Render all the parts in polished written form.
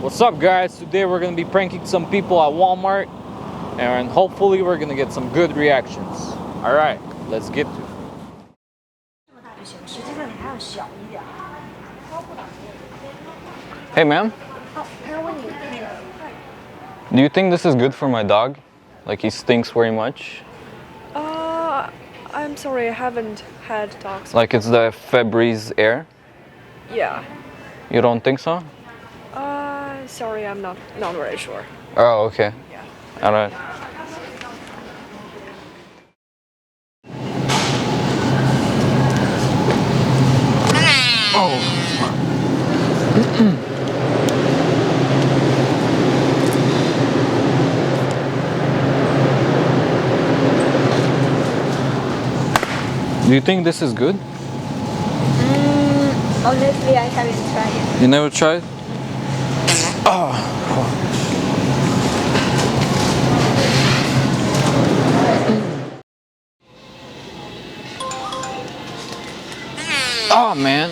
What's up, guys? Today we're gonna be pranking some people at Walmart, and hopefully we're gonna get some good reactions. All right, let's get to it. Hey, ma'am. Do you think this is good for my dog? Like, he stinks very much. I'm sorry, I haven't had dogs. Like, it's the Febreze Air? Yeah. You don't think so? Sorry, I'm not very sure. Oh, okay. Yeah. All right. Oh. Do you think this is good? Honestly, I haven't tried it. You never tried? Oh. Oh man.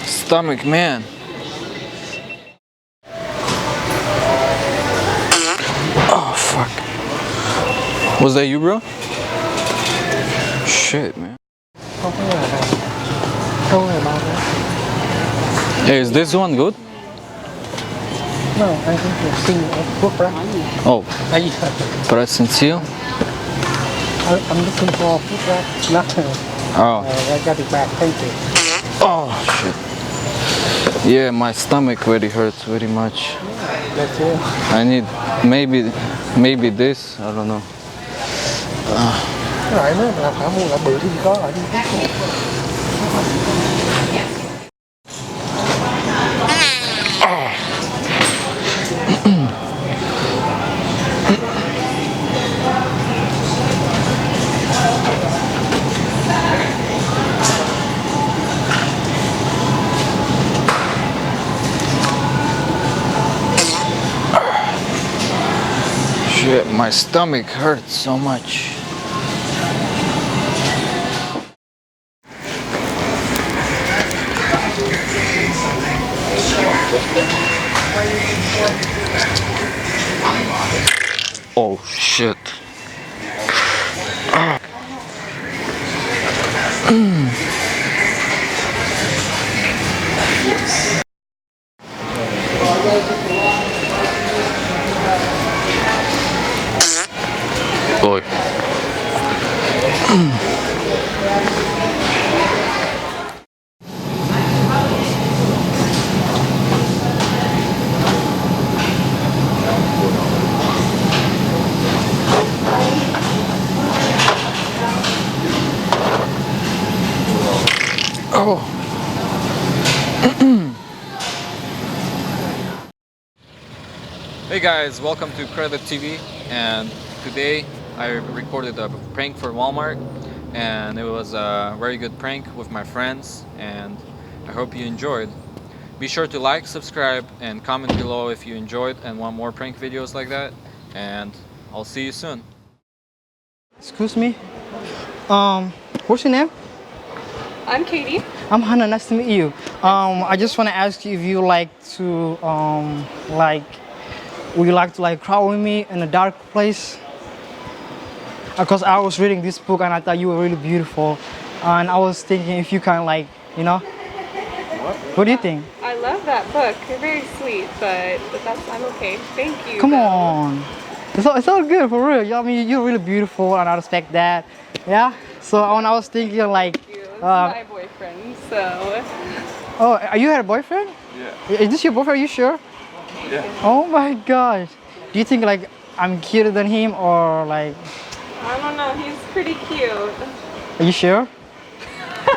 Stomach, man. Oh fuck. Was that you, bro? Shit, man. Hey, is this one good? No, I think you're seeing a book, right? Oh, Are you press and seal. I'm looking for a food wrap, not Oh. I got it back, thank you. Oh shit. Yeah, my stomach really hurts very much. That's it. I need maybe this, I don't know. Cái loại nó là phải mua loại bự thì có ở đây. Shit, my stomach hurts so much. Oh shit. Ôi. Oh. Hey guys, welcome to Credit TV, and today I recorded a prank for Walmart, and it was a very good prank with my friends, and I hope you enjoyed. Be sure to like, subscribe, and comment below if you enjoyed and want more prank videos like that, and I'll see you soon. Excuse me. What's your name? I'm Katie. I'm Hannah, nice to meet you. I just want to ask you if you like to, would you like to crawl with me in a dark place? Because I was reading this book and I thought you were really beautiful. And I was thinking if you can what do you think? I love that book. You're very sweet, but I'm okay. Thank you. Come on. It's all good, for real. I mean, you're really beautiful and I respect that. Yeah? So when I was thinking Thank you. This is my boyfriend, so. oh, are you had a boyfriend? Yeah. Is this your boyfriend? Are you sure? Yeah. Oh my gosh. Do you think I'm cuter than him or I don't know, he's pretty cute. Are you sure?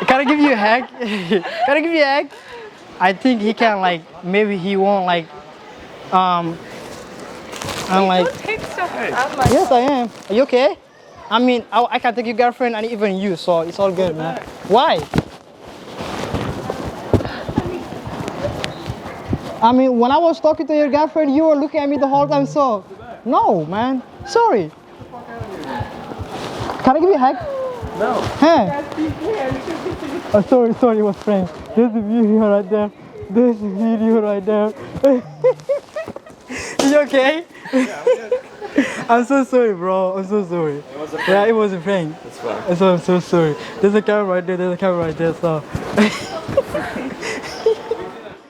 Can I give you a hug? Can I give you a hug? I think he can maybe he won't I'm Don't take stuff out of my yes I am. Are you okay? I mean I can take your girlfriend and even you, so it's all good, man. Why? I mean when I was talking to your girlfriend you were looking at me the whole time, so no man. Sorry. Can I give you a hug? No. Huh? Yes, you can. Oh, sorry, it was prank. There's a video right there. There's a video right there. You okay? I'm so sorry, bro. I'm so sorry. It was a Yeah, it was a prank. That's fine. So I'm so sorry. There's a camera right there. There's a camera right there. So